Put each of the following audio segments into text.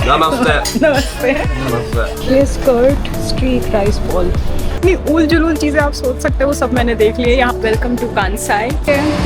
नमस्ते। नमस्ते। नमस्ते। ये स्कर्ट स्ट्रीट राइस बॉल, इतनी उल जुलूल चीज़ें आप सोच सकते हो वो सब मैंने देख लिया। यहाँ वेलकम टू कांसाई।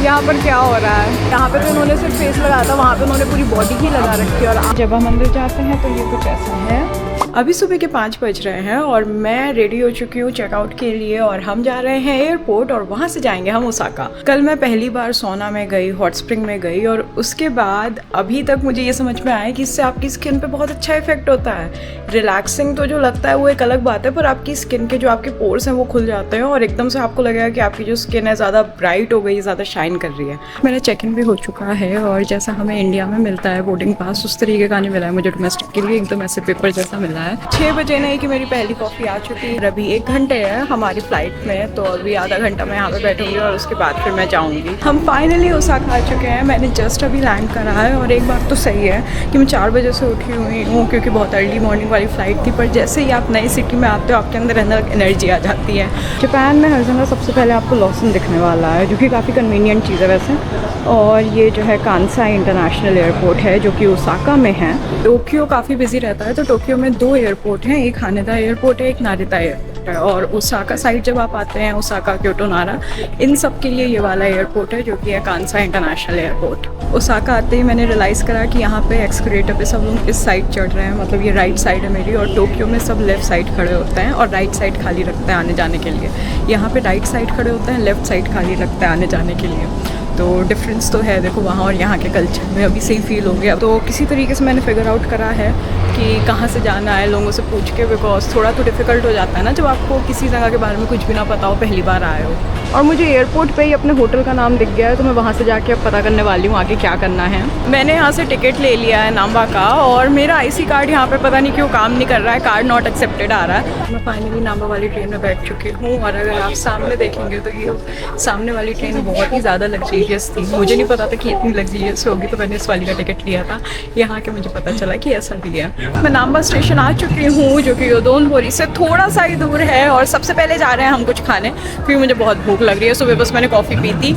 यहाँ पर क्या हो रहा है, यहाँ पे तो इन्होंने सिर्फ फेस लगाया था, वहाँ पे उन्होंने पूरी बॉडी ही लगा रखी है। और जब हम अंदर जाते हैं तो ये कुछ ऐसा है। अभी सुबह के 5 बज रहे हैं और मैं रेडी हो चुकी हूँ चेकआउट के लिए और हम जा रहे हैं एयरपोर्ट और वहाँ से जाएंगे हम ओसाका। कल मैं पहली बार सोना में गई, हॉट स्प्रिंग में गई और उसके बाद अभी तक मुझे ये समझ में आया कि इससे आपकी स्किन पे बहुत अच्छा इफेक्ट होता है। रिलैक्सिंग तो जो लगता है वो एक अलग बात है, पर आपकी स्किन के जो आपके पोर्स हैं वो खुल जाते हैं और एकदम से आपको लगेगा कि आपकी जो स्किन है ज़्यादा ब्राइट हो गई, ज़्यादा शाइन कर रही है। मेरा चेक इन भी हो चुका है और जैसा हमें इंडिया में मिलता है बोर्डिंग पास, उस तरीके का नहीं मिला है मुझे डोमेस्टिक के लिए, एकदम ऐसे पेपर जैसा मिला है। 6 बजे नहीं कि मेरी पहली कॉफ़ी आ चुकी है। अभी 1 घंटे है हमारी फ़्लाइट में, तो अभी आधा घंटा मैं यहाँ पे बैठूंगी और उसके बाद फिर मैं जाऊँगी। हम फाइनली ओसाका आ चुके हैं। मैंने जस्ट अभी लैंड करा है और एक बात तो सही है कि मैं 4 बजे से उठी हुई हूँ क्योंकि बहुत अर्ली मॉर्निंग वाली फ़्लाइट थी। पर जैसे ही आप नई सिटी में आते हो आपके अंदर एनर्जी आ जाती है। जापान में हर जगह सबसे पहले आपको लॉसन दिखने वाला है, जो कि काफ़ी कन्वीनियंट चीज़ है वैसे। और ये जो है कांसाई इंटरनेशनल एयरपोर्ट है जो कि ओसाका में है। टोक्यो काफ़ी बिजी रहता है, तो टोक्यो में 2 एयरपोर्ट हैं, एक हानेदा एयरपोर्ट है, एक नारिता एयरपोर्ट है। और ओसाका साइड जब आप आते हैं, ओसाका, क्योटो, नारा, इन सब के लिए ये वाला एयरपोर्ट है जो कि है कांसाई इंटरनेशनल एयरपोर्ट। ओसाका आते ही मैंने रियलाइज़ करा कि यहाँ पे एक्सकलेटर पे सब लोग इस साइड चढ़ रहे हैं, मतलब ये राइट साइड है मेरी, और टोक्यो में सब लेफ़्ट साइड खड़े होते हैं और राइट साइड खाली रखते हैं आने जाने के लिए। यहाँ पे राइट साइड खड़े होते हैं, लेफ़्ट साइड खाली रखते हैं आने जाने के लिए। तो डिफरेंस तो है देखो वहाँ और यहाँ के कल्चर में, अभी सही फील हो गया। तो किसी तरीके से मैंने फिगर आउट करा है कि कहाँ से जाना है लोगों से पूछ के, बिकॉज थोड़ा तो डिफ़िकल्ट हो जाता है ना जब आपको किसी जगह के बारे में कुछ भी ना पता हो, पहली बार आए हो। और मुझे एयरपोर्ट पे ही अपने होटल का नाम दिख गया है, तो मैं वहाँ से जाके अब पता करने वाली हूँ आगे क्या करना है। मैंने यहाँ से टिकट ले लिया है नाम्बा का और मेरा आईसी कार्ड यहाँ पे पता नहीं क्यों काम नहीं कर रहा है, कार्ड नॉट एक्सेप्टेड आ रहा है। मैं फाइनली नाम्बा वाली ट्रेन में बैठ चुकी हूँ और अगर आप सामने देखेंगे तो ये सामने वाली ट्रेन बहुत ही ज़्यादा लग्जरियस थी। मुझे नहीं पता था कि इतनी लग्जरियस होगी, तो मैंने इस वाली का टिकट लिया था। यहाँ के मुझे पता चला कि ऐसा भी है। मैं नाम्बा स्टेशन आ चुकी हूँ जो कि योदोनबोरी से थोड़ा सा ही दूर है और सबसे पहले जा रहे हैं हम कुछ खाने, क्योंकि मुझे बहुत भूख लग रही है। सुबह बस मैंने कॉफ़ी पी थी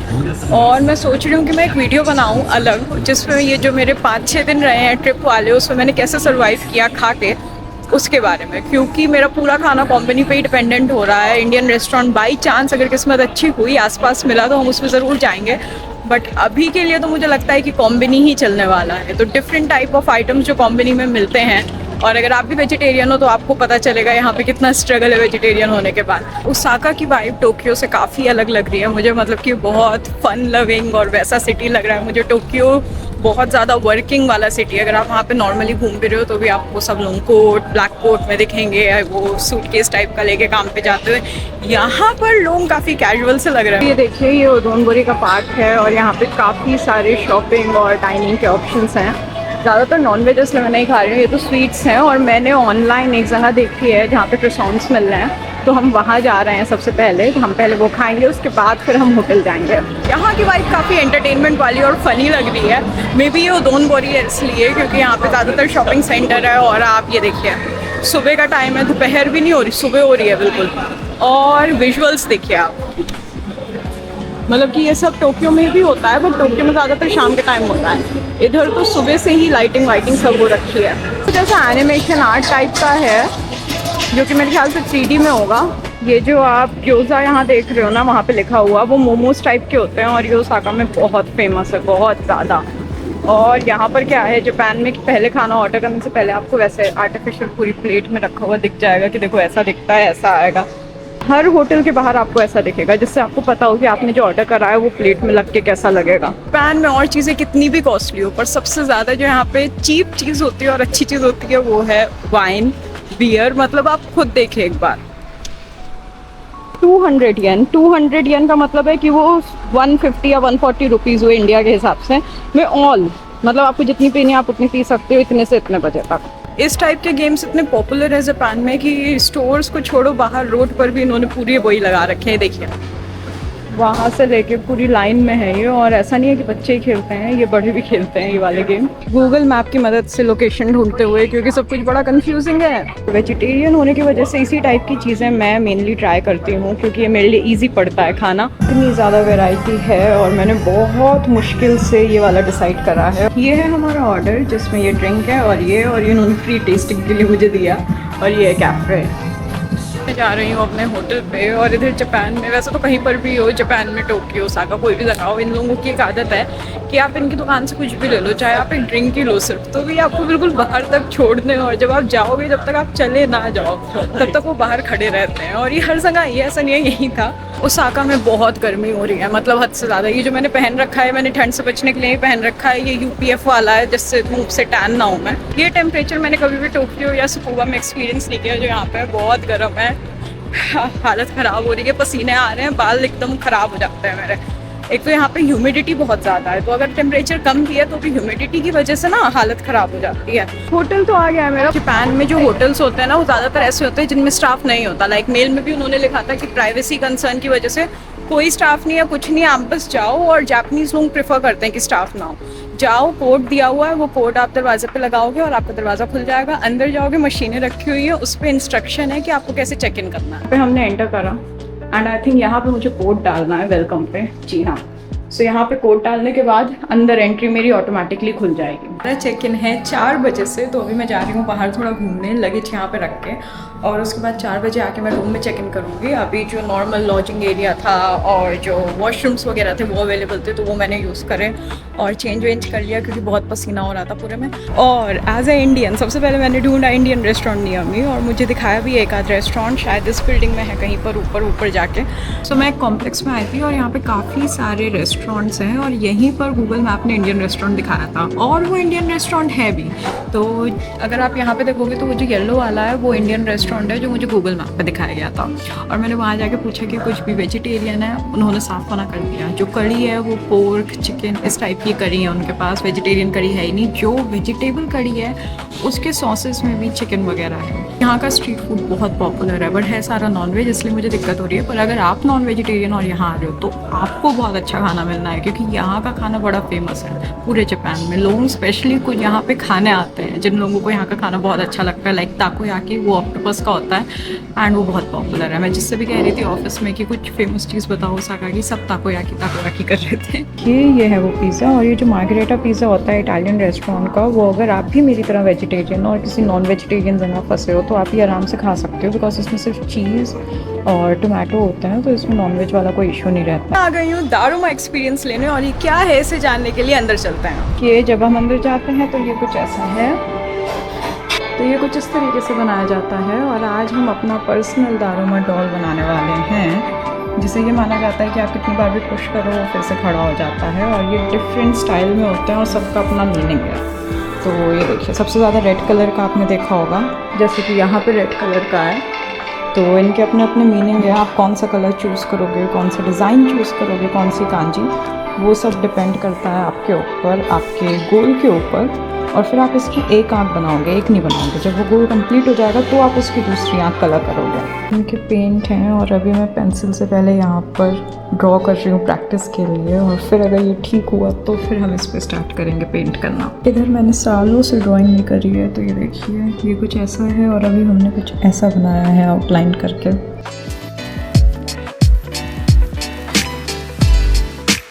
और मैं सोच रही हूँ कि मैं एक वीडियो बनाऊँ अलग, जिसमें ये जो मेरे 5-6 दिन रहे हैं ट्रिप वाले, उसमें मैंने कैसे सर्वाइव किया खा के, उसके बारे में। क्योंकि मेरा पूरा खाना कंपनी पे ही डिपेंडेंट हो रहा है। इंडियन रेस्टोरेंट बाई चांस अगर किस्मत अच्छी हुई आसपास मिला तो हम उसमें ज़रूर जाएंगे, बट अभी के लिए तो मुझे लगता है कि कॉम्बिनी ही चलने वाला है। तो डिफरेंट टाइप ऑफ आइटम्स जो कॉम्बिनी में मिलते हैं, और अगर आप भी वेजिटेरियन हो तो आपको पता चलेगा यहाँ पे कितना स्ट्रगल है वेजिटेरियन होने के बाद। ओसाका की वाइब टोक्यो से काफ़ी अलग लग रही है मुझे, मतलब कि बहुत फन लविंग और वैसा सिटी लग रहा है मुझे। टोक्यो बहुत ज़्यादा वर्किंग वाला सिटी है। अगर आप वहाँ पे नॉर्मली घूम भी रहे हो तो भी आपको सब लोग कोट, ब्लैक कोट में दिखेंगे, वो सूटकेस टाइप का लेके काम पे जाते हुए। यहाँ पर लोग काफ़ी कैजुअल से लग रहे हैं। ये देखिए, ये योदोनबोरी का पार्क है और यहाँ पे काफ़ी सारे शॉपिंग और डाइनिंग के ऑप्शंस हैं। ज़्यादातर नॉन वेज इसलिए मैं नहीं खा रही हूँ, ये तो स्वीट्स हैं। और मैंने ऑनलाइन एक जगह देखी है जहाँ पे क्रोसॉन्स मिल रहे हैं, तो हम वहाँ जा रहे हैं सबसे पहले। तो हम पहले वो खाएंगे, उसके बाद फिर हम होटल जाएंगे। यहाँ की वाइब काफ़ी एंटरटेनमेंट वाली और फनी लग रही है। मे बी ये योदोनबोरी है इसलिए क्योंकि यहाँ पे ज़्यादातर शॉपिंग सेंटर है। और आप ये देखिए, सुबह का टाइम है, दोपहर भी नहीं हो रही, सुबह हो रही है बिल्कुल। और विजुअल्स देखिए आप, मतलब कि ये सब टोक्यो में भी होता है, बट टोक्यो में ज़्यादातर शाम के टाइम होता है। इधर तो सुबह से ही लाइटिंग वाइटिंग सब हो रखी है। तो जैसा एनिमेशन आर्ट टाइप का है जो कि मेरे ख्याल से 3D में होगा। ये जो आप ग्योजा यहाँ देख रहे हो ना, वहाँ पे लिखा हुआ, वो मोमोज टाइप के होते हैं और ये ओसाका में बहुत फेमस है, बहुत ज़्यादा। और यहाँ पर क्या है, जापान में पहले खाना ऑर्डर करने से पहले आपको वैसे आर्टिफिशियल पूरी प्लेट में रखा हुआ दिख जाएगा कि देखो ऐसा दिखता है, ऐसा आएगा। हर होटल के बाहर आपको ऐसा दिखेगा जिससे आपको पता हो कि आपने जो ऑर्डर करा है वो प्लेट में लग के कैसा लगेगा। जापान में और चीज़ें कितनी भी कॉस्टली हो, पर सबसे ज़्यादा जो यहाँ पे चीप चीज़ होती है और अच्छी चीज़ होती है वो है वाइन, बियर। मतलब आप खुद देखिए एक बार, 200 येन का मतलब है कि वो 150 या 140 रुपीज़ हुए इंडिया के हिसाब से में ऑल। मतलब आपको जितनी पीनी आप उतनी पी सकते हो, इतने से इतने बजे तक। इस टाइप के गेम्स इतने पॉपुलर है जापान में कि स्टोर्स को छोड़ो, बाहर रोड पर भी इन्होंने पूरी वही लगा रखे हैं। देखिए वहाँ से लेके पूरी लाइन में है ये, और ऐसा नहीं है कि बच्चे ही खेलते हैं, ये बड़े भी खेलते हैं ये वाले गेम। गूगल मैप की मदद से लोकेशन ढूंढते हुए, क्योंकि सब कुछ बड़ा कंफ्यूजिंग है। वेजिटेरियन होने की वजह से इसी टाइप की चीज़ें मैं मेनली ट्राई करती हूँ, क्योंकि ये मेरे लिए ईजी पड़ता है खाना। इतनी ज़्यादा वेराइटी है और मैंने बहुत मुश्किल से ये वाला डिसाइड करा है। ये है हमारा ऑर्डर, जिसमें ये ड्रिंक है और ये इन्होंने फ्री टेस्टिंग के लिए मुझे दिया, और ये कैफ़े। मैं जा रही हूँ अपने होटल पे, और इधर जापान में, वैसे तो कहीं पर भी हो, जापान में टोक्यो, ओसाका, कोई भी जगह हो, इन लोगों की एक आदत है कि आप इनकी दुकान से कुछ भी ले लो, चाहे आप एक ड्रिंक ही लो सिर्फ, तो भी आपको बिल्कुल बाहर तक छोड़ दें, और जब आप जाओगे, जब तक आप चले ना जाओ तब तक वो बाहर खड़े रहते हैं। और ये हर जगह ये ऐसा नहीं है, यही था। ओसाका में बहुत गर्मी हो रही है, मतलब हद से ज़्यादा। ये जो मैंने पहन रखा है, मैंने ठंड से बचने के लिए ही पहन रखा है, ये UPF वाला है, जिससे मुँह से टैन ना हो मैं। ये टेम्परेचर मैंने कभी भी टोक्यो या सुकुबा में एक्सपीरियंस नहीं किया, जो यहाँ पे बहुत गर्म है। हालत ख़राब हो रही है, पसीने आ रहे हैं, बाल एकदम ख़राब हो जाते हैं मेरे। एक तो यहाँ पे ह्यूमिडिटी बहुत ज़्यादा है, तो अगर टेम्परेचर कम भी है तो भी ह्यूमिडिटी की वजह से ना हालत ख़राब हो जाती है। होटल तो आ गया है मेरा। जापान में जो होटल्स होते हैं ना, वो ज़्यादातर ऐसे होते हैं जिनमें स्टाफ नहीं होता। लाइक मेल में भी उन्होंने लिखा था कि प्राइवेसी कंसर्न की वजह से कोई स्टाफ नहीं है, कुछ नहीं, आप बस जाओ। और जापानीज़ लोग प्रेफर करते हैं कि स्टाफ ना हो। जाओ, कोड दिया हुआ है, वो कोड आप दरवाजे पे लगाओगे और आपका दरवाज़ा खुल जाएगा। अंदर जाओगे, मशीनें रखी हुई है, उस पर इंस्ट्रक्शन है कि आपको कैसे चेक इन करना है। हमने एंटर करा एंड आई थिंक यहाँ पे मुझे कोड डालना है वेलकम पे। जी हाँ, सो यहाँ पे कोड डालने के बाद अंदर एंट्री मेरी ऑटोमेटिकली खुल जाएगी। मेरा चेक इन है 4 बजे से, तो अभी मैं जा रही हूँ बाहर थोड़ा घूमने, लगेज यहाँ पे रख के, और उसके बाद 4 बजे आके मैं रूम में चेक इन करूँगी। अभी जो नॉर्मल लॉजिंग एरिया था और जो वॉशरूम्स वगैरह थे वो अवेलेबल थे, तो वो मैंने यूज़ करे और चेंज वेंज कर लिया, क्योंकि बहुत पसीना हो रहा था पूरे में। और एज ए इंडियन सबसे पहले मैंने ढूंढा इंडियन रेस्टोरेंट नियर मी, और मुझे दिखाया भी एक आध रेस्टोरेंट, शायद इस बिल्डिंग में है कहीं पर ऊपर जाके। सो मैं एक कॉम्प्लेक्स में आई थी और यहाँ पे काफ़ी सारे रेस्टोरेंट्स हैं, और यहीं पर गूगल मैप ने इंडियन रेस्टोरेंट दिखाया था, और वो इंडियन रेस्टोरेंट है भी। तो अगर आप यहाँ पे देखोगे तो वो जो येलो वाला है वो इंडियन रेस्टोरेंट है जो मुझे गूगल मैप पे दिखाया गया था। और मैंने वहाँ जाके पूछा कि कुछ भी वेजिटेरियन है, उन्होंने साफ मना कर दिया। जो कड़ी है वो पोर्क, चिकन, इस टाइप की कड़ी है उनके पास, वेजिटेरियन कड़ी है ही नहीं। जो वेजिटेबल कड़ी है उसके सॉसेस में भी चिकन वगैरह है। यहाँ का स्ट्रीट फूड बहुत पॉपुलर है, बट है सारा नॉनवेज, इसलिए मुझे दिक्कत हो रही है। पर अगर आप नॉन वेजिटेरियन और यहाँ आ रहे हो तो आपको बहुत अच्छा खाना मिलना है, क्योंकि यहाँ का खाना बड़ा फेमस है पूरे जापान में। लोग स्पेशली कुछ यहाँ पे खाने आते हैं जिन लोगों को यहाँ का खाना बहुत अच्छा लगता है। लाइक ताकोयाकी, वो ऑक्टोपस का होता है एंड वो बहुत पॉपुलर है। मैं जिससे भी कह रही थी ऑफिस में कि कुछ फेमस चीज़ बताओ ओसाका की, सब ताकोयाकी कर रहे थे। ये है वो पिज़्ज़ा, और ये जो मार्गरेटा पिज़्ज़ा होता है इटालियन रेस्टोरेंट का, वो अगर आप भी मेरी तरह वेजिटेरियन और किसी नॉन वेजिटेरियन जगह फंसे हो तो आप ये आराम से खा सकते हो, बिकॉज इसमें सिर्फ चीज़ और टोमेटो होते हैं, तो इसमें नॉनवेज वाला कोई इशू नहीं रहता। आ गई हूँ दारुमा एक्सपीरियंस लेने, और ये क्या है इसे जानने के लिए अंदर चलते हैं। ये जब हम अंदर जाते हैं तो ये कुछ ऐसा है, तो ये कुछ इस तरीके से बनाया जाता है। और आज हम अपना पर्सनल दारुमा डॉल बनाने वाले हैं, जिसे ये माना जाता है कि आप कितनी बार भी पुश करो वो फिर से खड़ा हो जाता है। और ये डिफरेंट स्टाइल में होते हैं और सबका अपना मीनिंग है। तो ये देखिए, सबसे ज़्यादा रेड कलर का आपने देखा होगा, जैसे कि यहाँ पे रेड कलर का है, तो इनके अपने अपने मीनिंग है। आप कौन सा कलर चूज़ करोगे, कौन सा डिज़ाइन चूज़ करोगे, कौन सी कांजी, वो सब डिपेंड करता है आपके ऊपर, आपके गोल के ऊपर। और फिर आप इसकी एक आँख बनाओगे, एक नहीं बनाओगे। जब वो गोल कंप्लीट हो जाएगा तो आप उसकी दूसरी आँख कलर करोगे। इनके पेंट हैं, और अभी मैं पेंसिल से पहले यहाँ पर ड्रॉ कर रही हूँ प्रैक्टिस के लिए, और फिर अगर ये ठीक हुआ तो फिर हम इस पर स्टार्ट करेंगे पेंट करना। इधर मैंने सालों से ड्राइंग नहीं करी है, तो ये देखिए ये कुछ ऐसा है, और अभी हमने कुछ ऐसा बनाया है आउटलाइन करके।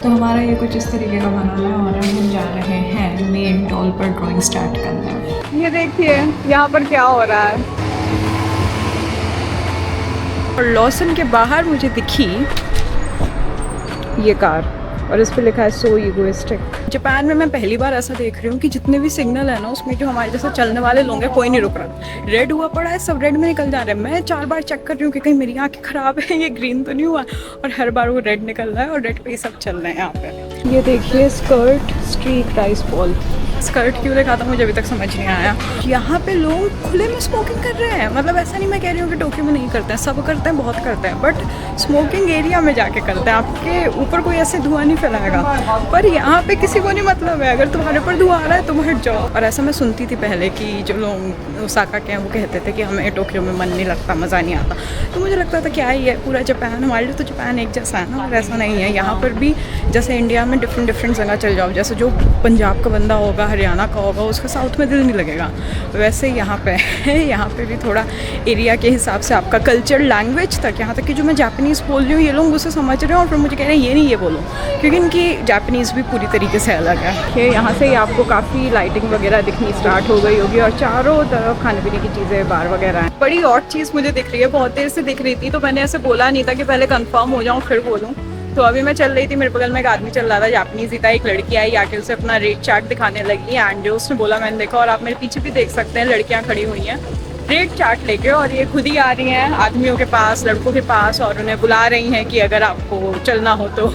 तो हमारा ये कुछ इस तरीके का बना है, और हम जा रहे हैं मेन डॉल पर ड्राइंग स्टार्ट करने। ये देखिए यहाँ पर क्या हो रहा है। और लॉसन के बाहर मुझे दिखी ये कार, और इस पे लिखा है सो इगोइस्टिक। जापान में मैं पहली बार ऐसा देख रही हूँ कि जितने भी सिग्नल है ना, उसमें जो हमारे जैसे चलने वाले लोग हैं कोई नहीं रुक रहा। रेड हुआ पड़ा है, सब रेड में निकल जा रहे हैं। मैं 4 बार चेक कर रही हूँ कि कहीं मेरी आँखें ख़राब है, ये ग्रीन तो नहीं हुआ, और हर बार वो रेड निकल रहा है, और रेड पे ही सब चल रहे हैं यहाँ पे। ये देखिए skirt streak rice ball, skirt क्यों देखा था मुझे अभी तक समझ नहीं आया। यहाँ पे लोग खुले में स्मोकिंग कर रहे हैं, मतलब ऐसा नहीं मैं कह रही हूँ कि टोक्यो में नहीं करते हैं, सब करते हैं, बहुत करते हैं, बट स्मोकिंग एरिया में जाके करते हैं। आपके ऊपर कोई ऐसे धुआं नहीं फैलाएगा, पर यहाँ पे किसी को नहीं मतलब है, अगर तुम्हारे ऊपर धुआं आ रहा है तुम हट जाओ। और ऐसा मैं सुनती थी पहले कि जो लोग ओसाका के हैं वो कहते थे कि हमें टोक्यो में मन नहीं लगता, मज़ा नहीं आता। तो मुझे लगता था क्या ही है, पूरा जापान, हमारे लिए तो जापान एक जैसा है ना, और ऐसा नहीं है। यहाँ पर भी जैसे इंडिया में डिफरेंट जगह चल जाओ, जैसे जो पंजाब का बंदा होगा, हरियाणा का होगा, उसका साउथ में दिल नहीं लगेगा, वैसे यहाँ पे है। यहाँ पे भी थोड़ा एरिया के हिसाब से आपका कल्चर, लैंग्वेज तक, यहाँ तक कि जो मैं जापानीज़ बोल रही हूँ ये लोग उसे समझ रहे हैं और फिर मुझे कह रहे हैं ये नहीं ये बोलो, क्योंकि इनकी जापानीज़ भी पूरी तरीके से अलग है। यहाँ से ही आपको काफ़ी लाइटिंग वगैरह दिखनी स्टार्ट हो गई होगी और चारों तरफ खाने पीने की चीज़ें, बार वगैरह हैं। बड़ी और चीज़ मुझे दिख रही है, बहुत देर से दिख रही थी, तो मैंने ऐसे बोला नहीं था कि पहले कंफर्म हो जाऊँ फिर बोलूँ। तो अभी मैं चल रही थी, मेरे बगल में एक आदमी चल रहा था, जापानीज़ ही था, एक लड़की आई आके उसे अपना रेट चार्ट दिखाने लगी, एंड जो उसने बोला मैंने देखा, और आप मेरे पीछे भी देख सकते हैं लड़कियां खड़ी हुई हैं रेट चार्ट लेके, और ये खुद ही आ रही हैं आदमियों के पास, लड़कों के पास, और उन्हें बुला रही हैं कि अगर आपको चलना हो तो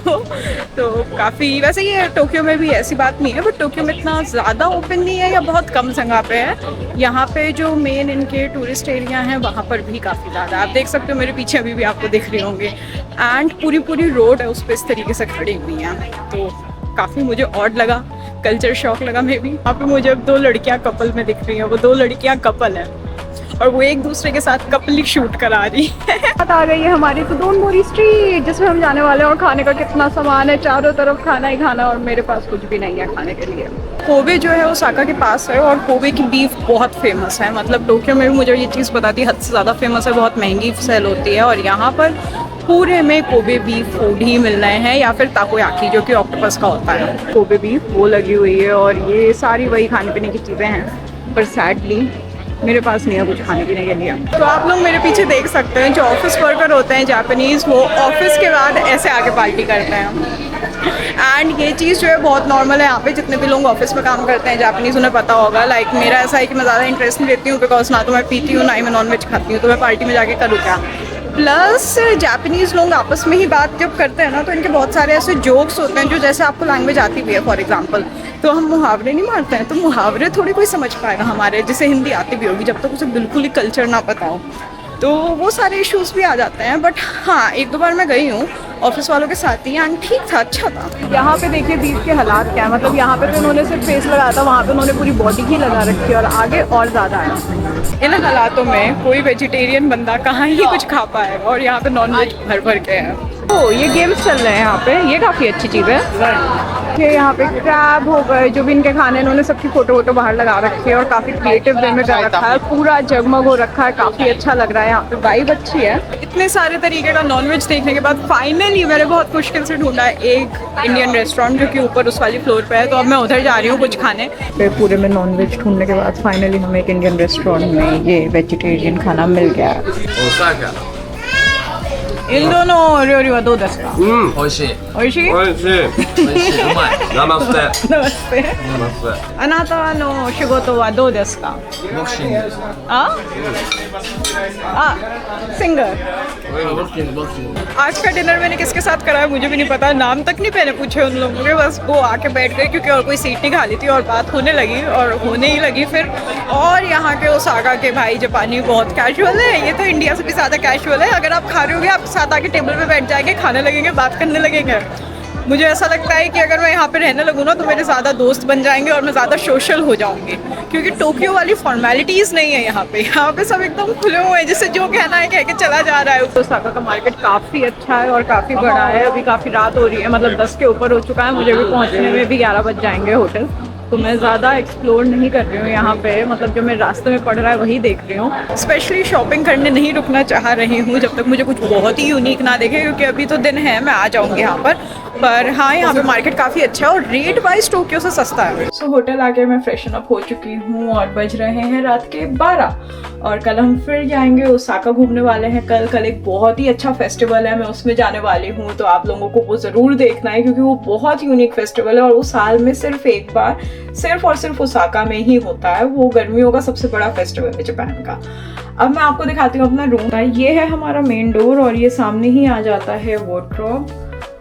काफ़ी, वैसे ये टोक्यो में भी ऐसी बात नहीं है, बट टोक्यो में इतना ज़्यादा ओपन नहीं है या बहुत कम जगह पे है। यहाँ पे जो मेन इनके टूरिस्ट एरिया हैं वहाँ पर भी काफ़ी ज़्यादा, आप देख सकते हो मेरे पीछे अभी भी आपको दिख रहे होंगे, एंड पूरी रोड है उस पर इस तरीके से खड़ी हुई हैं। तो काफ़ी मुझे ऑड लगा, कल्चर शॉक लगा मे भी। यहाँ पे मुझे अब 2 लड़कियाँ कपल में दिख रही हैं, वो 2 लड़कियाँ कपल हैं और वो एक दूसरे के साथ कपली शूट करा रही है। बात आ गई है हमारी तो डोन मोरी स्ट्रीट, जिसमें हम जाने वाले हैं, और खाने का कितना सामान है, चारों तरफ खाना ही खाना, और मेरे पास कुछ भी नहीं है खाने के लिए। कोबे जो है ओसाका के पास है, और कोबे की बीफ बहुत फेमस है, मतलब टोक्यो में भी मुझे ये चीज़ पता थी, हद से ज़्यादा फेमस है, बहुत महंगी सेल होती है, और यहाँ पर पूरे में कोबे बीफ फूड ही मिल रहे हैं, या फिर ताकोयाकी जो कि ऑक्टोपस का होता है। कोबे बीफ वो लगी हुई है, और ये सारी वही खाने पीने की चीज़ें हैं, पर सैडली मेरे पास नहीं है कुछ खाने पीने के लिए। तो आप लोग मेरे पीछे देख सकते हैं, जो ऑफिस वर्कर होते हैं जापानीज़, वो ऑफिस के बाद ऐसे आके पार्टी करते हैं, एंड ये चीज़ जो है बहुत नॉर्मल है यहाँ पे। जितने भी लोग ऑफिस में काम करते हैं जापानीज़, उन्हें पता होगा। लाइक मेरा ऐसा है कि मैं ज़्यादा इंटरेस्ट नहीं लेती हूँ, बिकॉज ना तो मैं पीती हूँ, ना ही मैं नॉनवेज खाती हूँ, तो मैं पार्टी में जाके करूँ क्या। प्लस जापानीज़ लोग आपस में ही बात जब करते हैं ना, तो इनके बहुत सारे ऐसे जोक्स होते हैं जो, जैसे आपको लैंग्वेज आती भी है फॉर एग्जांपल, तो हम मुहावरे नहीं मारते हैं, तो मुहावरे थोड़ी कोई समझ पाएगा हमारे, जिसे हिंदी आती भी होगी, जब तक उसे बिल्कुल ही कल्चर ना पता हो, तो वो सारे इश्यूज भी आ जाते हैं। बट हाँ, 1-2 बार मैं गई हूँ ऑफिस वालों के साथ ही, एंड ठीक था, अच्छा था। यहाँ पे देखिए बीफ के हालात क्या है, मतलब यहाँ पे तो इन्होंने सिर्फ फेस लगाया था, वहाँ पे उन्होंने पूरी बॉडी ही लगा रखी है, और आगे और ज़्यादा है। इन हालातों में कोई वेजिटेरियन बंदा कहाँ ही कुछ खा पाएगा, और यहाँ पे नॉनवेज भर के है। तो ये गेम्स चल रहे हैं यहाँ पे, ये काफ़ी अच्छी चीज़ है। यहाँ पे क्रैब हो गए, जो भी इनके खाने, इन्होंने सबकी फोटो बाहर लगा रखी है, और काफ़ी क्रिएटिव वे में कर रखा है, पूरा जगमग हो रखा है, काफ़ी अच्छा लग रहा है। यहाँ पे वाइब अच्छी है। इतने सारे तरीके का नॉनवेज देखने के बाद फाइनली मैंने बहुत मुश्किल से ढूंढा एक इंडियन रेस्टोरेंट, जो कि ऊपर उस वाली फ्लोर पे है, तो अब मैं उधर जा रही हूँ कुछ खाने। पूरे में नॉनवेज ढूंढने के बाद फाइनली हमें एक इंडियन रेस्टोरेंट में ये वेजिटेरियन खाना मिल गया। इन दोनों料理はどうですか？美味しい。美味しい？美味しい。美味しい。うまい。ナマステ。 नमस्ते। ナマステ。あなたの仕事はどうですか？ボクシング。あ？あ、सिंगर।ボクシングボクシング。 आज का डिनर मैंने किसके साथ करा है मुझे भी नहीं पता, नाम तक नहीं मैंने पूछे उन लोगों के, बस वो आके बैठ गए क्योंकि और कोई सीट नहीं खाली थी, और बात होने लगी और होने ही लगी फिर। और यहाँ के ओसाका के भाई जापानी बहुत कैजुअल है, ये तो इंडिया से भी ज़्यादा कैजुअल है। अगर आप खा रहे होगे, आप साथ आके टेबल पे बैठ जाएंगे, खाने लगेंगे, बात करने लगेंगे। मुझे ऐसा लगता है कि अगर मैं यहाँ पे रहने लगूँ ना, तो मेरे ज़्यादा दोस्त बन जाएंगे और मैं ज़्यादा सोशल हो जाऊँगी, क्योंकि टोक्यो वाली फॉर्मेलिटीज़ नहीं है यहाँ पे। यहाँ पे सब एकदम खुले हुए हैं, जिससे जो कहना है कह के चला जा रहा है। ओसाका का मार्केट काफ़ी अच्छा है और काफ़ी बड़ा है। अभी काफ़ी रात हो रही है, मतलब 10 के ऊपर हो चुका है, मुझे भी पहुँचने में भी 11 बज जाएंगे होटल, तो मैं ज़्यादा एक्सप्लोर नहीं कर रही हूँ यहाँ पे, मतलब जो मेरे रास्ते में पड़ रहा है वही देख रही हूँ। स्पेशली शॉपिंग करने नहीं रुकना चाह रही हूँ जब तक मुझे कुछ बहुत ही यूनिक ना देखे, क्योंकि अभी तो दिन है, मैं आ जाऊँगी यहाँ पर हाँ, यहाँ पे मार्केट काफ़ी अच्छा है और रेट वाइज टोक्यो से सस्ता है। सो होटल आके मैं फ्रेशन अप हो चुकी हूँ और बज रहे हैं रात के 12, और कल हम फिर जाएंगे ओसाका घूमने वाले हैं। कल एक बहुत ही अच्छा फेस्टिवल है, मैं उसमें जाने वाली हूँ, तो आप लोगों को वो ज़रूर देखना है, क्योंकि वो बहुत यूनिक फेस्टिवल है और वो साल में सिर्फ एक बार सिर्फ और सिर्फ ओसाका में ही होता है। वो गर्मियों का सबसे बड़ा फेस्टिवल है जापान का। अब मैं आपको दिखाती हूँ अपना रूम। ये है हमारा मेन डोर और ये सामने ही आ जाता है वार्डरोब,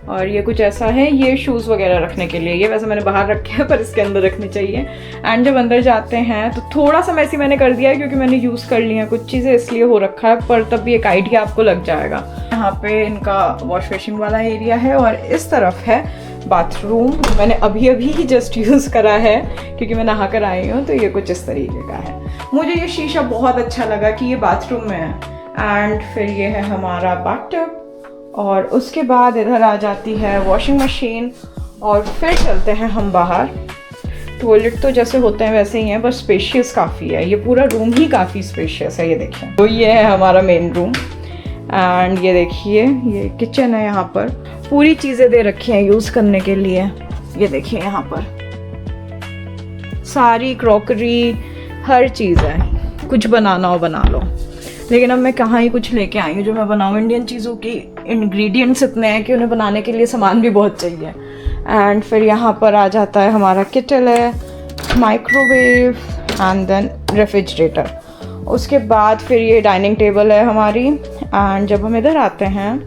और ये कुछ ऐसा है, ये शूज़ वगैरह रखने के लिए। ये वैसे मैंने बाहर रखे हैं पर इसके अंदर रखने चाहिए। एंड जब अंदर जाते हैं तो थोड़ा सा मैसी मैंने कर दिया है क्योंकि मैंने यूज़ कर लिया कुछ चीज़ें, इसलिए हो रखा है, पर तब भी एक आइडिया आपको लग जाएगा। यहाँ पे इनका वॉश बेसिन वाला एरिया है और इस तरफ है बाथरूम। मैंने अभी ही जस्ट यूज़ करा है क्योंकि मैं नहा कर आई हूँ। तो ये कुछ इस तरीके का है। मुझे ये शीशा बहुत अच्छा लगा कि ये बाथरूम में है। एंड फिर ये है हमारा बाथटब और उसके बाद इधर आ जाती है वॉशिंग मशीन और फिर चलते हैं हम बाहर। टॉयलेट तो जैसे होते हैं वैसे ही हैं, बस स्पेशियस काफ़ी है। ये पूरा रूम ही काफ़ी स्पेशियस है। ये देखिए, तो ये है हमारा मेन रूम। एंड ये देखिए, ये किचन है। यहाँ पर पूरी चीज़ें दे रखी हैं यूज़ करने के लिए। ये देखिए, यहाँ पर सारी क्रॉकरी, हर चीज़ है। कुछ बनाना हो बना लो। लेकिन अब मैं कहाँ ही कुछ लेके आई हूँ जो मैं बनाऊँ। इंडियन चीज़ों की इंग्रेडिएंट्स इतने हैं कि उन्हें बनाने के लिए सामान भी बहुत चाहिए। एंड फिर यहाँ पर आ जाता है हमारा केटल है, माइक्रोवेव एंड देन रेफ्रिजरेटर। उसके बाद फिर ये डाइनिंग टेबल है हमारी। एंड जब हम इधर आते हैं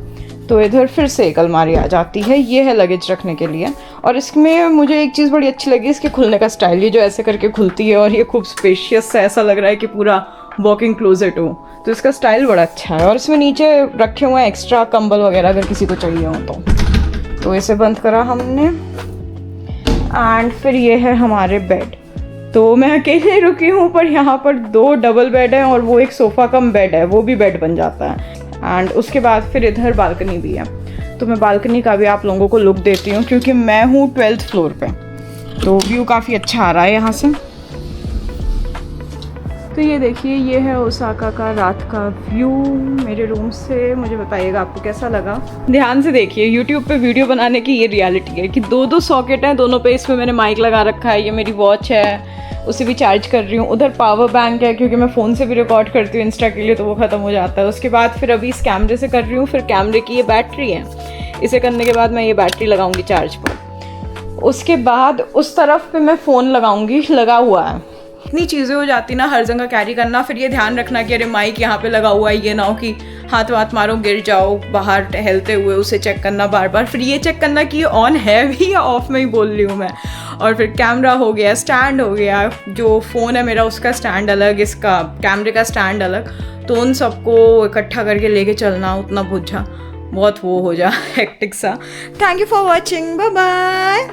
तो इधर फिर से एक अलमारी आ जाती है। ये है लगेज रखने के लिए। और इसमें मुझे एक चीज़ बड़ी अच्छी लगी, इसके खुलने का स्टाइल। ये जो ऐसे करके खुलती है और ये खूब स्पेशियस सा, ऐसा लग रहा है कि पूरा वॉकिंग क्लोजेट हो। तो इसका स्टाइल बड़ा अच्छा है। और इसमें नीचे रखे हुए हैं एक्स्ट्रा कंबल वगैरह अगर किसी को चाहिए हो तो इसे बंद करा हमने। एंड फिर ये है हमारे बेड। तो मैं अकेले रुकी हूँ पर यहाँ पर 2 डबल बेड हैं और वो एक सोफ़ा कम बेड है, वो भी बेड बन जाता है। एंड उसके बाद फिर इधर बालकनी भी है। तो मैं बालकनी का भी आप लोगों को लुक देती हूँ क्योंकि मैं हूँ 12th फ्लोर पे, तो व्यू काफ़ी अच्छा आ रहा है यहाँ से। तो ये देखिए, ये है ओसाका का रात का व्यू मेरे रूम से। मुझे बताइएगा आपको कैसा लगा। ध्यान से देखिए, YouTube पे वीडियो बनाने की ये रियलिटी है कि 2 सॉकेट हैं दोनों पे। इसमें मैंने माइक लगा रखा है। ये मेरी वॉच है, उसे भी चार्ज कर रही हूँ। उधर पावर बैंक है क्योंकि मैं फ़ोन से भी रिकॉर्ड करती हूँ इंस्टा के लिए, तो वो ख़त्म हो जाता है। उसके बाद फिर अभी इस कैमरे से कर रही हूँ। फिर कैमरे की ये बैटरी है, इसे करने के बाद मैं ये बैटरी लगाऊंगी चार्ज पर। उसके बाद उस तरफ पे मैं फ़ोन लगाऊंगी, लगा हुआ है। इतनी चीज़ें हो जाती ना हर जगह कैरी करना। फिर ये ध्यान रखना कि अरे माइक यहाँ पे लगा हुआ है, ये ना हो कि हाथ वाथ मारो गिर जाओ बाहर टहलते हुए। उसे चेक करना बार बार। फिर ये चेक करना कि ये ऑन है भी या ऑफ में ही बोल रही हूँ मैं। और फिर कैमरा हो गया, स्टैंड हो गया, जो फ़ोन है मेरा उसका स्टैंड अलग, इसका कैमरे का स्टैंड अलग। तो उन सबको इकट्ठा करके लेके चलना उतना बहुत वो हो जा हेक्टिक सा। Thank you for watching, bye bye.